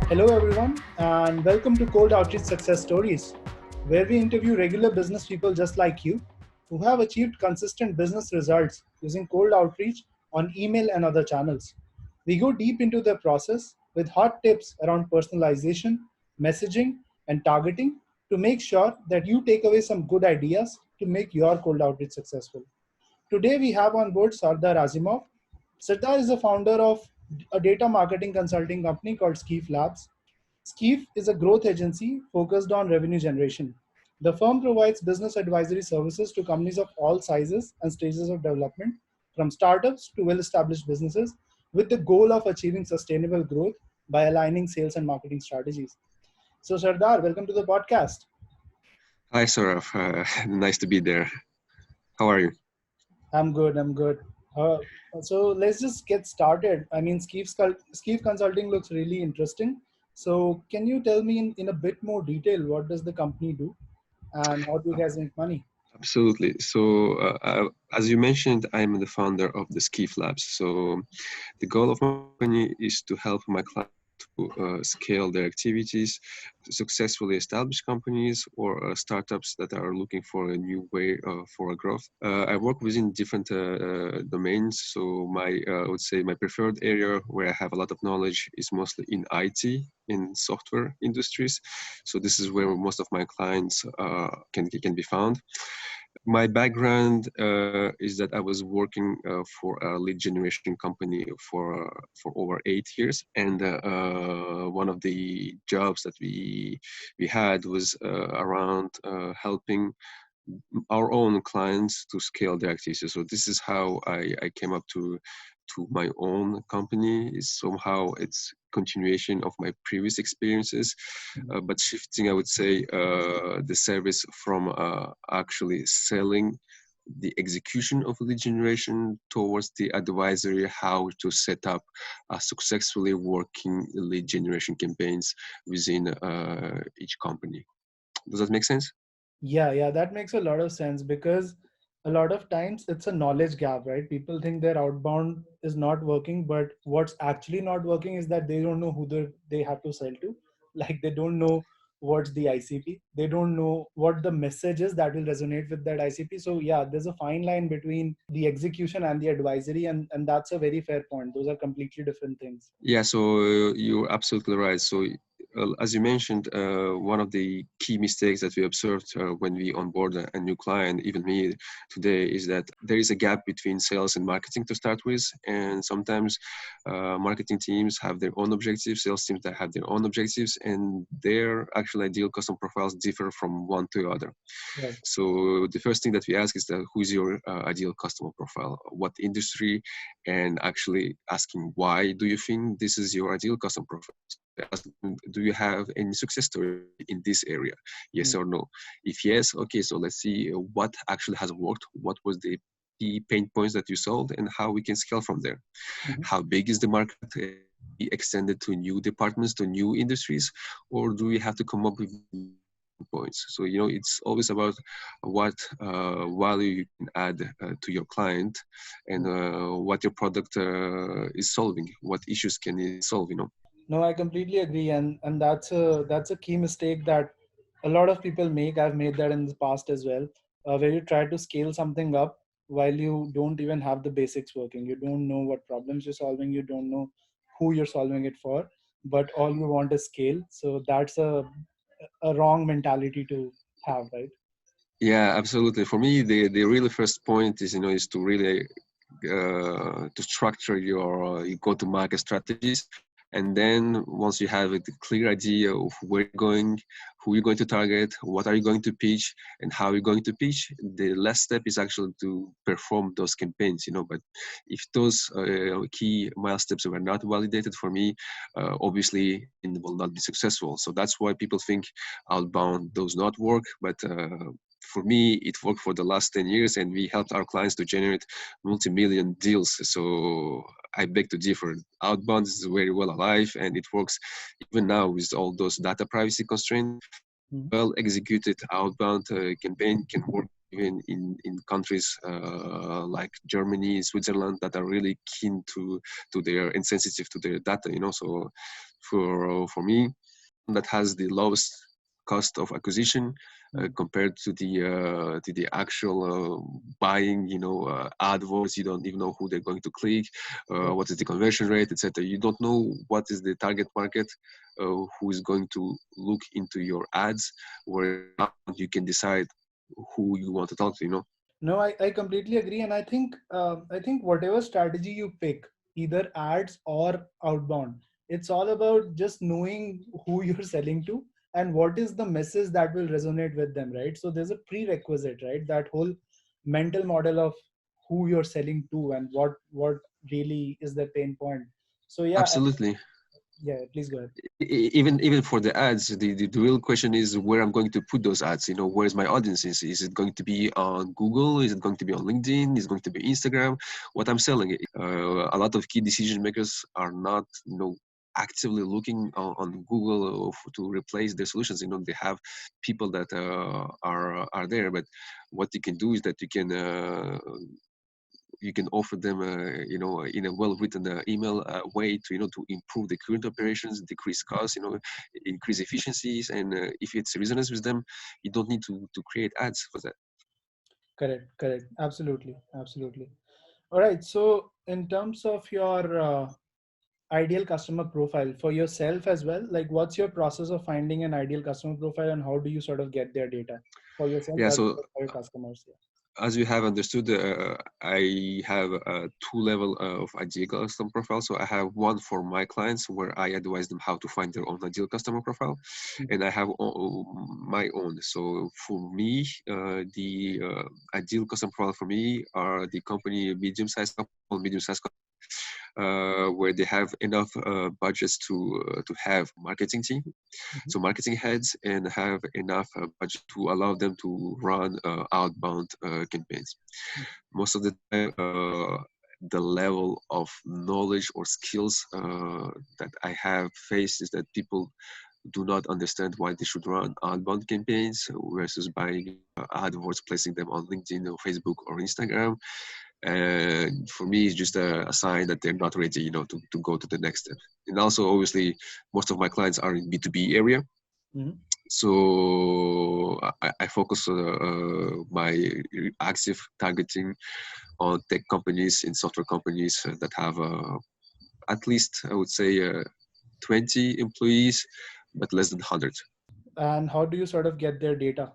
Hello, everyone, and welcome to Cold Outreach Success Stories, where we interview regular business people just like you who have achieved consistent business results using cold outreach on email and other channels. We go deep into their process with hot tips around personalization, messaging, and targeting to make sure that you take away some good ideas to make your cold outreach successful. Today, we have on board Sardar Azimov. Sardar is the founder of a data marketing consulting company called Skief Labs. Skief is a growth agency focused on revenue generation. The firm provides business advisory services to companies of all sizes and stages of development, from startups to well established businesses, with the goal of achieving sustainable growth by aligning sales and marketing strategies. So, Sardar, welcome to the podcast. Hi, Saurav. Nice to be there. How are you? I'm good. I'm good. Uh, so let's just get started. I mean, Skeef Consulting looks really interesting. So can you tell me in a bit more detail what does the company do and how do you guys make money? Absolutely. As you mentioned, I'm the founder of the Skief Labs. So, the goal of my company is to help my clients to scale their activities, to successfully establish companies or startups that are looking for a new way for growth. I work within different domains. So, I would say my preferred area where I have a lot of knowledge is mostly in IT, in software industries. So, this is where most of my clients can be found. My background is that I was working for a lead generation company for over 8 years, and one of the jobs that we had was around helping our own clients to scale their activities. So this is how I came up to my own company. Is somehow it's continuation of my previous experiences, but shifting, I would say, the service from actually selling the execution of lead generation towards the advisory how to set up successfully working lead generation campaigns within each company. Does that make sense? Yeah, that makes a lot of sense because a lot of times it's a knowledge gap, right? People think their outbound is not working, but what's actually not working is that they don't know who they have to sell to. Like they don't know what's the ICP. They don't know what the message is that will resonate with that ICP. So yeah, there's a fine line between the execution and the advisory, and that's a very fair point. Those are completely different things. Yeah, so you're absolutely right. So, as you mentioned, one of the key mistakes that we observed when we onboard a new client, even me today, is that there is a gap between sales and marketing to start with. And sometimes marketing teams have their own objectives, sales teams that have their own objectives, and their actual ideal customer profiles differ from one to the other. Right. So the first thing that we ask is that who is your ideal customer profile, what industry, and actually asking why do you think this is your ideal customer profile. So ask them, do you have any success story in this area? Yes or no? If yes, okay, so let's see what actually has worked, what was the key pain points that you solved, and how we can scale from there. Mhm. How big is the market? Be extended to new departments, to new industries, or do we have to come up with points? So it's always about what value you can add to your client, and what your product is solving, what issues can it solve. No, I completely agree, and that's a key mistake that a lot of people make. I've made that in the past as well, where you try to scale something up while you don't even have the basics working. You don't know what problems you're solving. You don't know who you're solving it for, but all you want is scale. So that's a wrong mentality to have, right? Yeah, absolutely. For me, the really first point is to really to structure your go-to-market strategies. And then once you have a clear idea of where you're going, who you're going to target, what are you going to pitch, and how you're going to pitch, the last step is actually to perform those campaigns. But if those key milestones were not validated for me, obviously it will not be successful. So that's why people think outbound does not work. But for me, it worked for the last 10 years, and we helped our clients to generate multi-million deals. So I beg to differ. Outbound is very well alive, and it works even now with all those data privacy constraints. Mhm. Well executed outbound campaign can work even in countries like Germany, Switzerland, that are really keen to their insensitive to their data. So for me, one that has the lowest cost of acquisition Mhm. compared to the actual buying, AdWords. You don't even know who they're going to click, Right. what is the conversion rate, etc. You don't know what is the target market, who is going to look into your ads. Whereas with outbound, you can decide who you want to talk to. No, I completely agree, and I think whatever strategy you pick, either ads or outbound, it's all about just knowing who you're selling to and what is the message that will resonate with them, right? So there's a prerequisite, right? That whole mental model of who you're selling to and what really is the pain point. So yeah, Absolutely. yeah. Please go ahead. Even for the ads, the real question is where I'm going to put those ads. Where's my audience? Is it going to be on Google? Is it going to be on LinkedIn? Is it going to be Instagram? What I'm selling, a lot of key decision makers are not actively looking on Google to replace their solutions. They have people that are there, but what you can do is that you can offer them in a well written email way to to improve the current operations, decrease costs, increase efficiencies. And if it's reasons with them, you don't need to create ads for that. Correct, correct. Absolutely, absolutely. All right. So in terms of your ideal customer profile for yourself as well, like what's your process of finding an ideal customer profile and how do you sort of get their data for yourself Yeah, as so well as for your customers? Yeah. as you have understood, I have a two level of ideal customer profile. So I have one for my clients where I advise them how to find their own ideal customer profile, Mhm. and I have my own. So for me, the ideal customer profile for me are the company medium-sized where they have enough budgets to have marketing team, Mhm. so marketing heads, and have enough budget to allow them to run outbound campaigns. Most of the time, the level of knowledge or skills that I have faced is that people do not understand why they should run outbound campaigns versus buying AdWords, placing them on LinkedIn or Facebook or Instagram. And for me, it's just a sign that they're not ready, to go to the next step. And also, obviously, most of my clients are in B2B area. Mhm. So I focus my active targeting on tech companies and software companies that have at least, I would say, 20 employees, but less than 100. And how do you sort of get their data?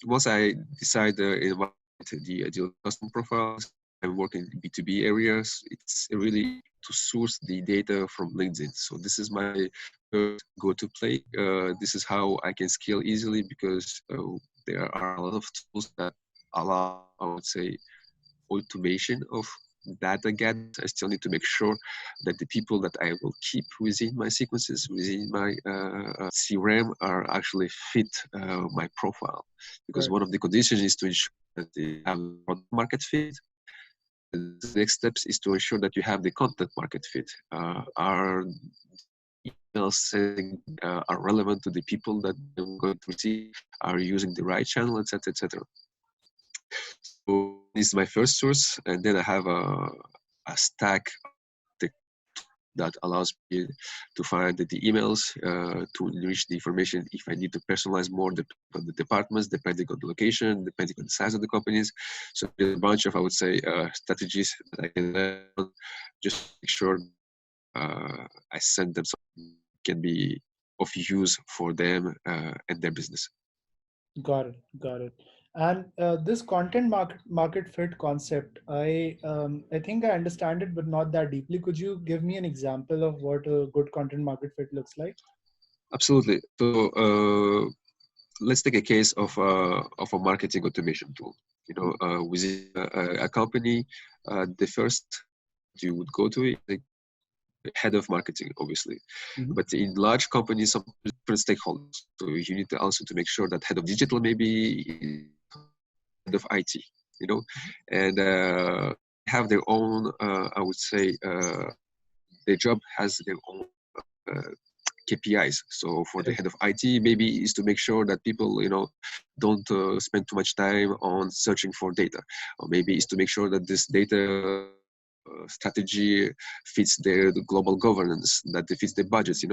Once I decide in what the ideal customer profiles, I'm working in B2B areas. It's really easy to source the data from LinkedIn. So this is my first go-to play. This is how I can scale easily because there are a lot of tools that allow, I would say, automation of data gathering. I still need to make sure that the people that I will keep within my sequences, within my CRM, are actually fit my profile. Because Right. one of the conditions is to ensure that they have the product market fit. And the next steps is to ensure that you have the content market fit. Are the emails sending are relevant to the people that they're going to receive? Are you using the right channel, etc., etc. So this is my first source, and then I have a stack of technical tools that allows me to find the emails, to enrich the information if I need to personalize more depending on the departments, depending on the location, depending on the size of the companies. So there's a bunch of, I would say, strategies that I can learn on just to make sure I send them something that can be of use for them and their business. Got it. Got it. And this content market fit concept, I think I understand it, but not that deeply. Could you give me an example of what a good content market fit looks like? Absolutely. So let's take a case of a marketing automation tool. Within a company, the first person that you would go to is the head of marketing, obviously. Mhm. But in large companies, sometimes different stakeholders. So you need to also to make sure that head of digital maybe is head of IT. You know, and have their own. I would say their job has their own. KPIs. So for the Correct. head of IT, maybe is to make sure that people, don't spend too much time on searching for data, or maybe is to make sure that this data strategy fits their global governance, that it fits their budgets.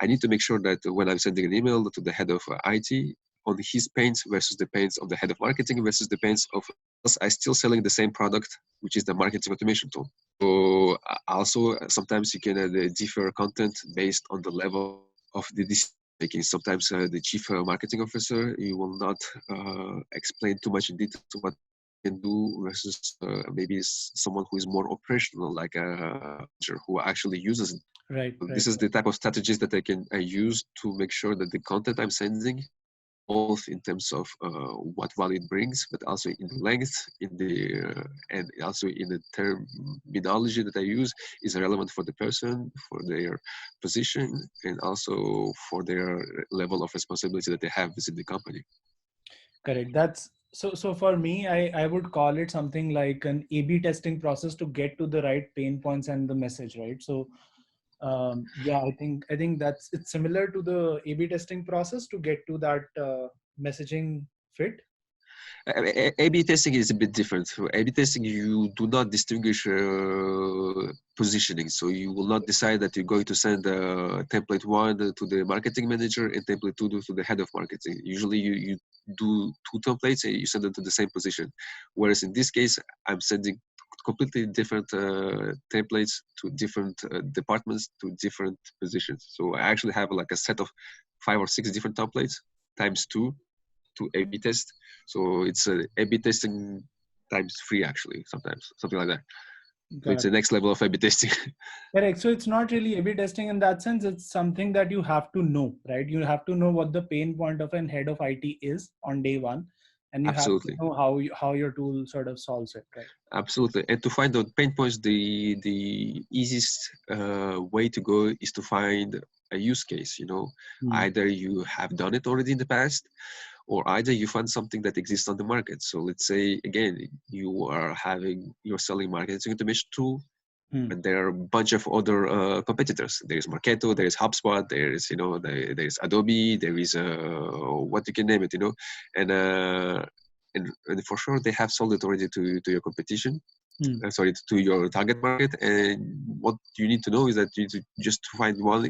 I need to make sure that when I'm sending an email to the head of IT, on his pains versus the pains of the head of marketing versus the pains of else, I still selling the same product, which is the marketing automation tool. So also sometimes you can differ content based on the level of the decision making. Sometimes the chief marketing officer, you will not explain too much in detail to what can do versus maybe someone who is more operational, like a manager who actually uses it. Right, So right, this is right. the type of strategies that I use to make sure that the content I'm sending, both in terms of what value it brings, but also in the length, in the and also in the terminology that I use, is relevant for the person, for their position, and also for their level of responsibility that they have within the company. Correct. That's so for me, I would call it something like an A/B testing process to get to the right pain points and the message, right? So yeah, I think that's it's similar to the A/B testing process to get to that messaging fit. A/B testing is a bit different. For A/B testing, you do not distinguish positioning. So you will not decide that you're going to send template one to the marketing manager and template two to the head of marketing. Usually, you do two templates and you send them to the same position. Whereas in this case, I'm sending completely different templates to different departments to different positions. So I actually have like a set of 5 or 6 different templates times two to A/B test. So it's a A/B testing times three actually sometimes something like that. So it's Got the it. next level of A/B testing. Correct. So it's not really A/B testing in that sense. It's something that you have to know, right? You have to know what the pain point of an head of IT is on day one, and you have to Absolutely, know how your tool sort of solves it, right? absolutely. And to find out pain points, the easiest way to go is to find a use case. Hmm. Either you have done it already in the past, or either you find something that exists on the market. So let's say again, you're selling marketing automation tool, Hmm. but there are a bunch of other competitors. There is Marketo, there is HubSpot, there is there is Adobe, there is what you can name it, and and for sure they have sold it already to your competition. Hmm. Sorry, to your target market. And what you need to know is that you need to just find one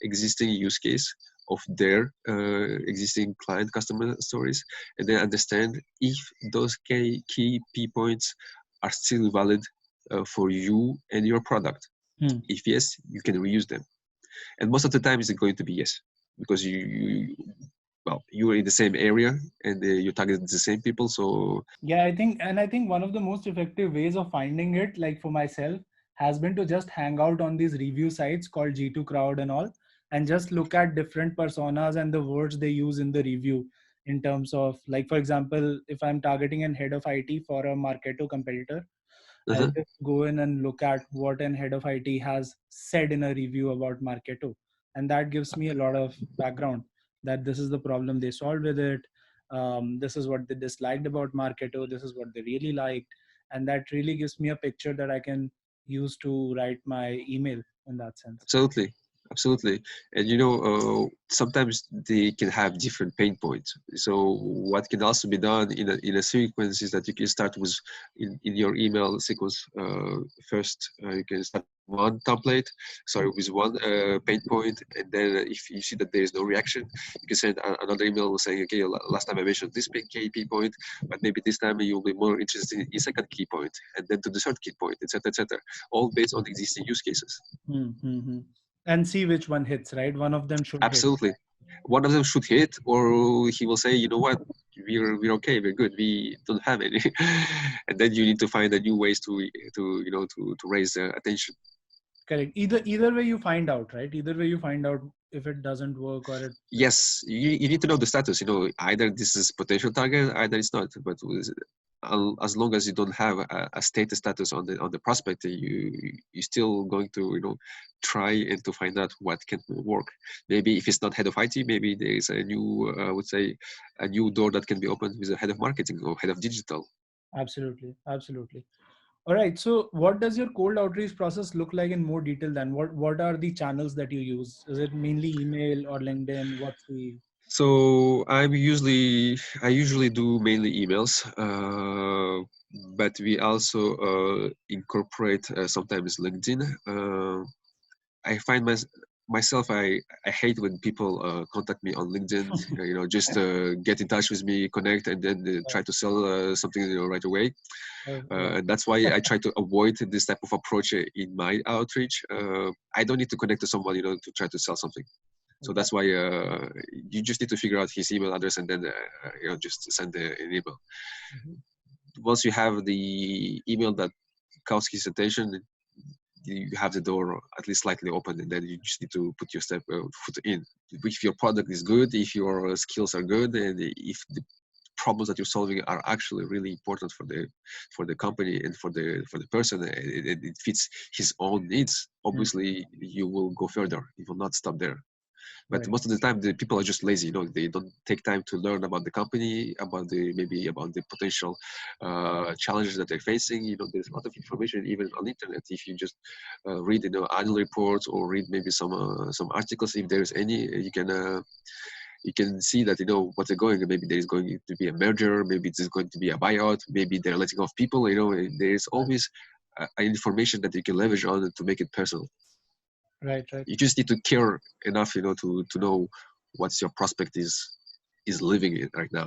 existing use case of their existing client customer stories, and then understand if those key points are still valid for you and your product. Hmm. If yes, you can reuse them, and most of the time it's going to be yes, because you are in the same area and you target the same people. So Yeah, I think one of the most effective ways of finding it, like for myself, has been to just hang out on these review sites called G2 Crowd and all, and just look at different personas and the words they use in the review. In terms of, like, for example, if I'm targeting an head of IT for a Marketo competitor, I'll uh-huh. just go in and look at what an head of IT has said in a review about Marketo. And that gives me a lot of background that this is the problem they solved with it. This is what they disliked about Marketo. This is what they really liked. And that really gives me a picture that I can use to write my email in that sense. Absolutely, absolutely. And sometimes they can have different pain points. So what can also be done in a sequence is that you can start with in your email sequence. First, you can start one template, sorry, with one pain point, and then if you see that there is no reaction, you can send another email saying, okay, last time I mentioned this key point, but maybe this time you'll be more interested in second key point, and then to the third key point, etc., etc. All based on existing use cases. Mm-hmm. And see which one hits, right? One of them should hit. Absolutely. One of them should hit, or he will say, you know what, we're okay, we're good, we don't have any, and then you need to find a new ways to raise attention. Correct. Either way you find out, right? Either way you find out if it doesn't work or it. Yes, you need to know the status. Either this is potential target, either it's not. But as long as you don't have a status on the prospect, you still going to try and to find out what can work. Maybe if it's not head of IT, maybe there is a new I would say a new door that can be opened with a head of marketing or head of digital. Absolutely, absolutely. All right. So, what does your cold outreach process look like in more detail? Then, what are the channels that you use? Is it mainly email or LinkedIn? What's the? So I usually do mainly emails, but we also incorporate sometimes LinkedIn. I find myself I hate when people contact me on LinkedIn, just get in touch with me, connect, and then try to sell something right away. Right. And that's why I try to avoid this type of approach in my outreach. I don't need to connect to someone to try to sell something. So that's Exactly. why you just need to figure out his email address and then just send an email. Mhm. Once you have the email that caught his attention, you have the door at least slightly open, and then you just need to put your foot in. If your product is good, if your skills are good, and if the problems that you're solving are actually really important for the company and for the person, and it fits his own needs, Mhm. obviously you will go further. You will not stop there. But Right. most of the time, the people are just lazy. They don't take time to learn about the company, about maybe about the potential challenges that they're facing. There's a lot of information even on the internet. If you just read, annual reports or read maybe some articles, if there's any, you can see that what they're going. Maybe there is going to be a merger. Maybe it's going to be a buyout. Maybe they're letting off people. There is Right. always information that you can leverage on to make it personal. Right. Right. You just need to care enough to know what's your prospect is living in right now.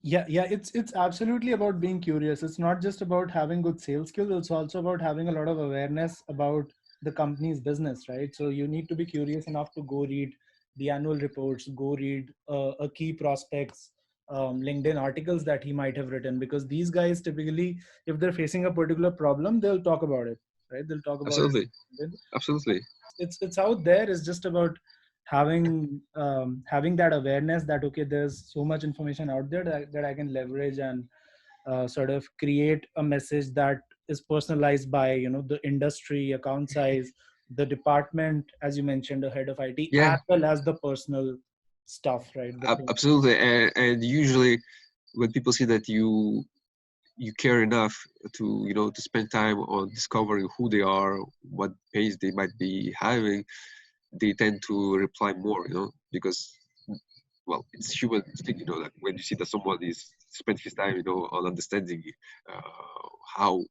Yeah, yeah, it's absolutely about being curious. It's not just about having good sales skills, it's also about having a lot of awareness about the company's business, right? So you need to be curious enough to go read the annual reports, go read a key prospects LinkedIn articles that he might have written, because these guys typically, if they're facing a particular problem, they'll talk about it, right? They'll talk about it Absolutely, on LinkedIn. absolutely. It's out there. It's just about having that awareness that okay, there's so much information out there that I can leverage and sort of create a message that is personalized by the industry, account size, the department, as you mentioned, the head of IT, Yeah, as well as the personal stuff, right? The thing. absolutely. And usually, when people see that you care enough to spend time on discovering who they are, what pains they might be having, they tend to reply more. Because well, it's human thing. Like when you see that someone is spent his time on understanding how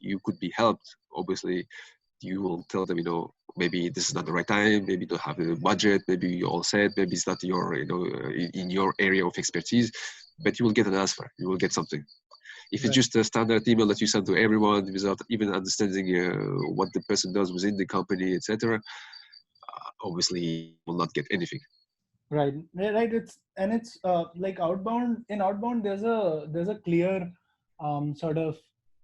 you could be helped. Obviously, you will tell them, maybe this is not the right time, maybe you don't have the budget, maybe you all said, maybe it's not your, in your area of expertise, but you will get an answer, you will get something. If it's Right. just a standard email that you send to everyone without even understanding what the person does within the company, etc., obviously you will not get anything. Right, right. It's like outbound. In outbound, there's a clear sort of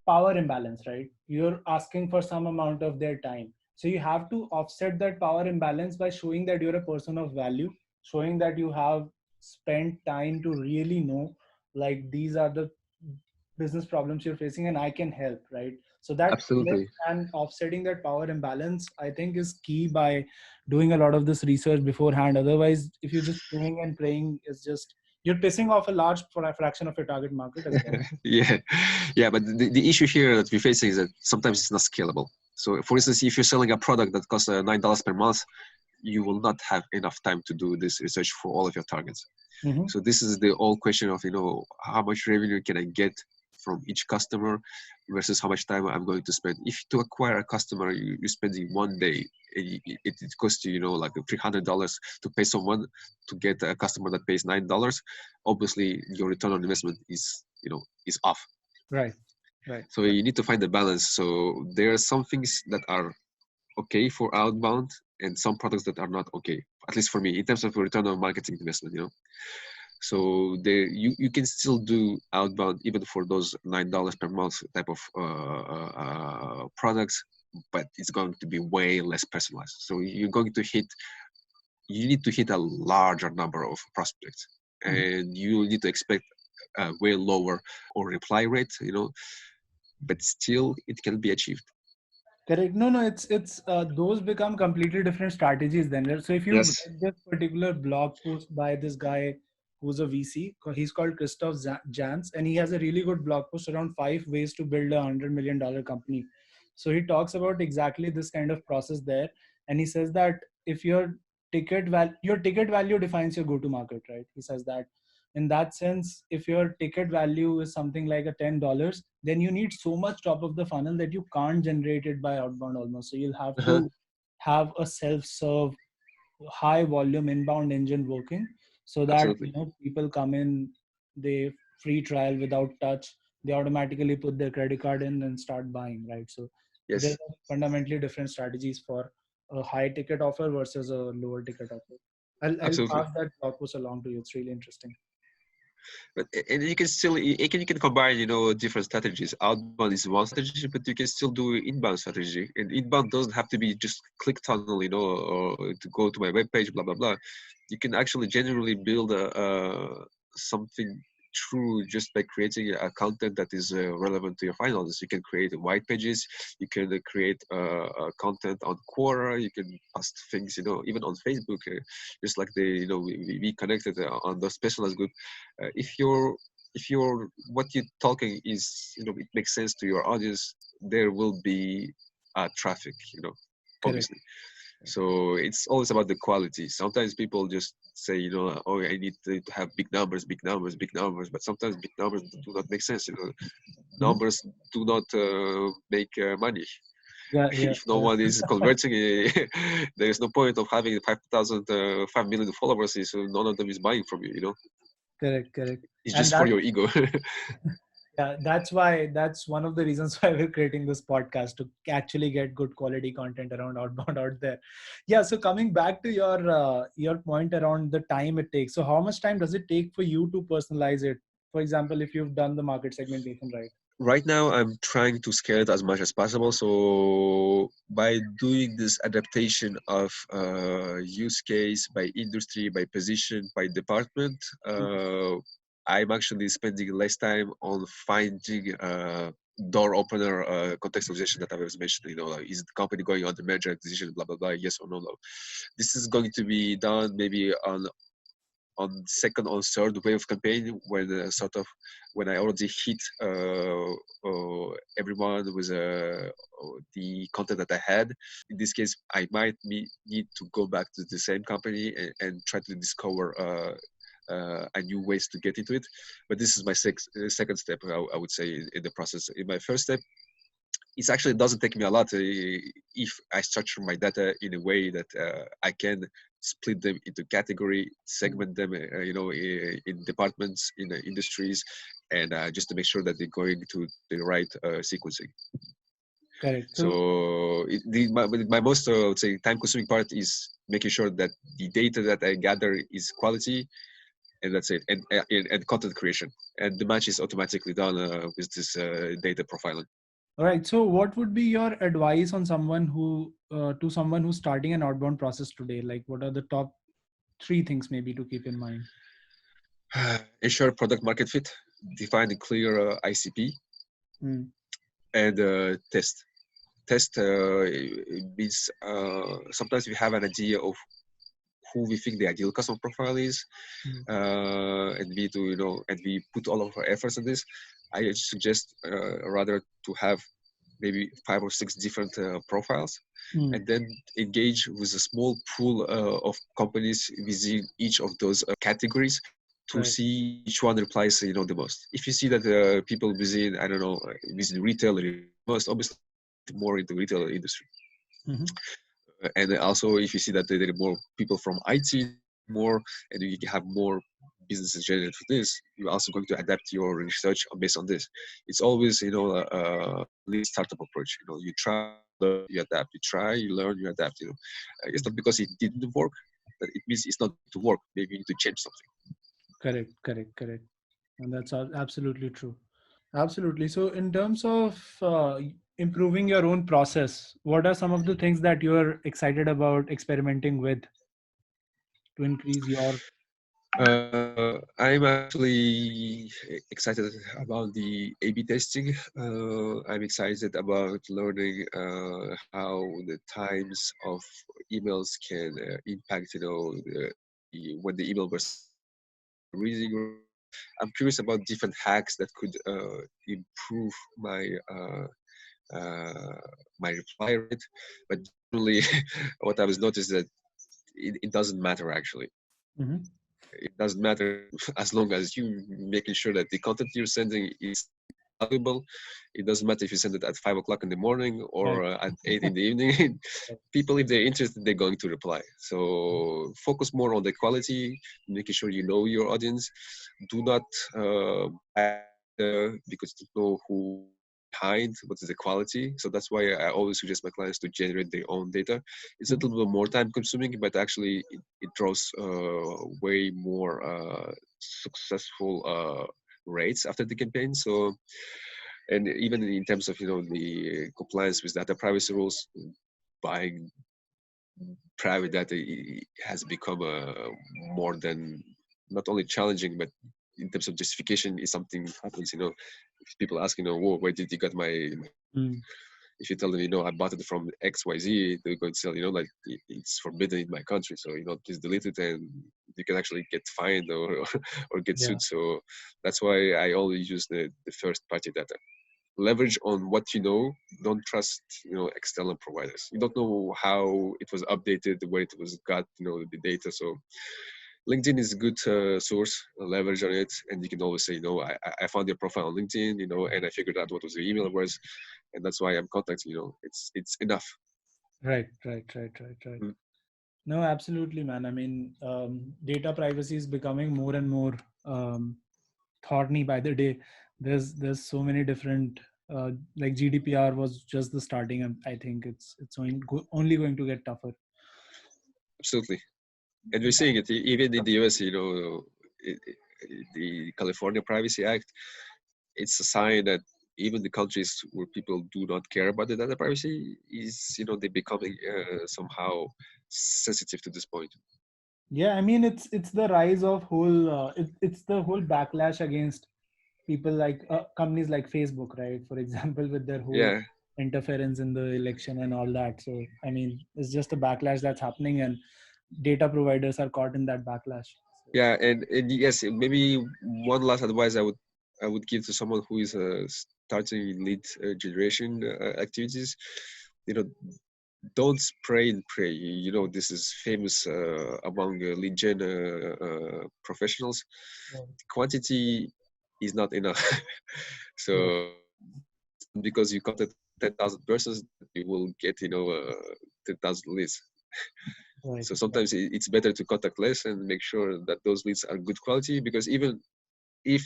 power imbalance, right? You're asking for some amount of their time, so you have to offset that power imbalance by showing that you're a person of value, showing that you have spent time to really know, like these are the business problems you're facing, and I can help, right? So that flip Absolutely. and offsetting that power imbalance, I think, is key by doing a lot of this research beforehand. Otherwise, if you're just praying and praying, it's just you're pissing off a large fraction of your target market as well. Yeah, yeah, but the issue here that we're facing is that sometimes it's not scalable. So for instance, if you're selling a product that costs $9 per month, you will not have enough time to do this research for all of your targets. Hmm. So this is the whole question of how much revenue can I get from each customer versus how much time I'm going to spend. If to acquire a customer, you're spending one day, and it costs you like $300 to pay someone to get a customer that pays $9. Obviously, your return on investment is off. Right, right, So right. you need to find the balance. So there are some things that are okay for outbound and some products that are not okay, at least for me, in terms of return on marketing investment. So there, you can still do outbound even for those $9 per month type of products, but it's going to be way less personalized. So you need to hit a larger number of prospects, Mhm. and you need to expect a way lower or reply rate, but still it can be achieved. Correct. No, no, it's those become completely different strategies then. Right? So if you Yes, read this particular blog post by this guy who's a VC, he's called Christoph Jans, and he has a really good blog post around 5 ways to build $100 million company. So he talks about exactly this kind of process there, and he says that if you're your ticket value defines your go to market, right? He says that in that sense, if your ticket value is something like a $10, then you need so much top of the funnel that you can't generate it by outbound almost. So you'll have Uh-huh. to have a self serve high volume inbound engine working, so that Absolutely. people come in, they free trial without touch, they automatically put their credit card in and start buying, right? So there Yes, are fundamentally different strategies for a high ticket offer versus a lower ticket offer. I'll absolutely. pass that blog post along to you, it's really interesting. But and you can still you can combine different strategies. Outbound is one strategy, but you can still do inbound strategy. And inbound doesn't have to be just click tunnel, or to go to my webpage, blah blah blah. You can actually generally build something true just by creating a content that is relevant to your finance. You can create white pages, you can create content on Quora, you can post things, even on Facebook, just like we connected on the specialized group. If you're what you're talking is, it makes sense to your audience, there will be traffic, Correct. obviously. So it's always about the quality. Sometimes people just say, oh, I need to have big numbers, big numbers, big numbers. But sometimes big numbers do not make sense. Mhm. Numbers do not make money. Yeah, yeah, If no one is converting, there is no point of having 5 million followers. If none of them is buying from you. correct, correct. It's And just for that, your ego. yeah, that's one of the reasons why we're creating this podcast, to actually get good quality content around outbound out there. Yeah, so coming back to your point around the time it takes, so how much time does it take for you to personalize it? For example, if you've done the market segmentation, right? Right now, I'm trying to scale it as much as possible. So by doing this adaptation of use case by industry, by position, by department, I'm actually spending less time on finding door opener contextualization that I was mentioning. Like, is the company going on the merger acquisition, blah blah blah, yes or no, no. This is going to be done maybe on second or third wave of campaign, when when I already hit everyone with the content that I had. In this case, I might need to go back to the same company and try to discover a new ways to get into it. But this is my second step, I would say, in the process. In my first step, it actually doesn't take me a lot if I structure my data in a way that I can split them into category, Mm, segment them, in departments, in industries, and just to make sure that they're going to the right sequencing. correct. So, So my most, I would say, time-consuming part is making sure that the data that I gather is quality, and that's it, and content creation, and the match is automatically done with this data profiling. all right. So, what would be your advice on someone who to someone who's starting an outbound process today? Like, what are the top three things maybe to keep in mind? Ensure product market fit, define a clear ICP, Mm, and test. Test means sometimes we have an idea of who we think the ideal customer profile is, mm, and we put all of our efforts in this. I suggest rather to have maybe 5 or 6 different profiles, mm, and then engage with a small pool of companies within each of those categories to right. see which one replies the most. If you see that people within, I don't know, within retail reply the most, obviously you want to get more into retail industry. Hmm. And also, if you see that there are more people from IT reply more, and you can have more businesses generated for this, you're also going to adapt your research based on this. It's always, a lean startup approach. You try, you learn, you adapt. You try, you learn, you adapt. It's not because it didn't work that it means it's not going to work. Maybe you need to change something. Correct, correct, correct. And that's absolutely true. Absolutely. So, in terms of improving your own process, what are some of the things that you're excited about experimenting with to increase your? I'm actually excited about the A/B testing. I'm excited about learning how the times of emails can impact, when the email were sent, when people were reading it. I'm curious about different hacks that could improve uh, my reply rate. But generally, what I was noticed that it doesn't matter actually. Hmm. It doesn't matter as long as you making sure that the content you're sending is valuable. It doesn't matter if you send it at 5 o'clock in the morning Right. or at 8 in the evening. People, if they're interested, they're going to reply. So focus more on the quality, making sure you know your audience. Do not buy because you don't know who behind what is the quality. So that's why I always suggest my clients to generate their own data. It's a Mhm. little bit more time consuming, but actually it draws way more successful rates after the campaign. So, and even in terms of the compliance with data privacy rules, buying private data has become more than not only challenging, but in terms of justification is something happens. If people ask, whoa, where did you get my? Mm. If you tell them, I bought it from XYZ, they're going to tell, like it's forbidden in my country. So, please delete it and you can actually get fined or get Yeah. sued. So that's why I always use the first party data. Leverage on what you know. Don't trust, external providers. You don't know how it was updated, where it was got, the data. So LinkedIn is a good source, leverage on it, and you can always say, I found your profile on LinkedIn, and I figured out what was your email was, and that's why I'm contacting you. It's enough. Right. Right. Right. Right. Right. Mm, No, absolutely, man. I mean, data privacy is becoming more and more thorny by the day. There's so many different like GDPR was just the starting, and I think it's only going to get tougher. absolutely, and we're seeing it even in the US. The California Privacy Act. It's a sign that even the countries where people do not care about the data privacy is, they're becoming somehow sensitive to this point. Yeah, I mean it's the rise of whole it's the whole backlash against people like companies like Facebook, right? For example, with their whole Yeah, interference in the election and all that. So I mean, it's just a backlash that's happening, and data providers are caught in that backlash. So, yeah, and yes, maybe one last advice I would give to someone who is starting lead generation activities. You know, don't spray and pray. This is famous among lead gen professionals. yeah, Quantity is not enough. yeah, So it's not because you contact 10,000 persons that you will get 10,000 leads. right, So right, sometimes it's better to contact less and make sure that those leads are good quality, because even if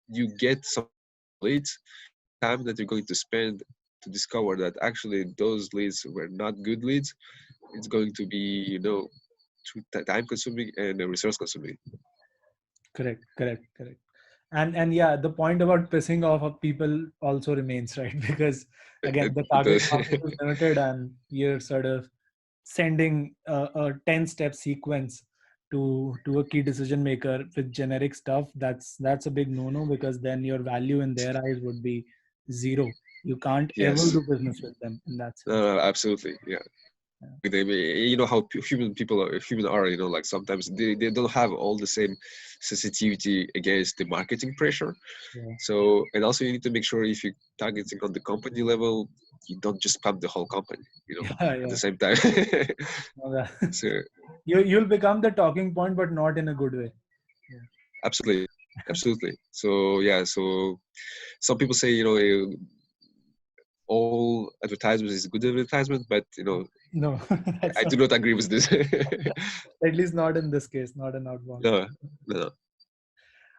you get some leads, time that you're going to spend to discover that actually those leads were not good leads, it's going to be too time consuming and resource consuming. correct, correct, correct. And yeah, the point about pissing off of people also remains, right? Because again, the It target does. market is limited, and you're sort of sending a 10-step sequence to a key decision maker with generic stuff. That's a big no-no, because then your value in their eyes would be zero. You can't ever Yes. do business with them in that No, sense. no, absolutely. Yeah. Yeah, With them, how human are, like sometimes they don't have all the same sensitivity against the marketing pressure. yeah, So, and also you need to make sure if you're targeting on the company level, you don't just spam the whole company, yeah, at the yeah. same time. No, that- So, you'll become the talking point, but not in a good way. Yeah, absolutely, absolutely. So, yeah, so some people say, all advertisement is good advertisement, but, no, I that's do not, not agree with this. at least not in this case, not in outbound. No, no, no.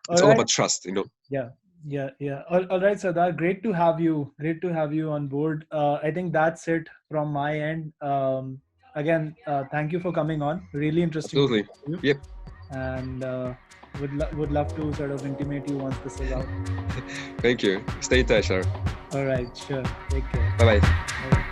All It's all right. about trust. Yeah, yeah, yeah. All right, Sardar. Great to have you. Great to have you on board. I think that's it from my end. Again, thank you for coming on. Really interesting to Absolutely. talk to you, Yep. and would love to sort of intimate you once this is out. Thank you. Stay in touch, sir. All right, sure. Take care. Bye bye. Bye.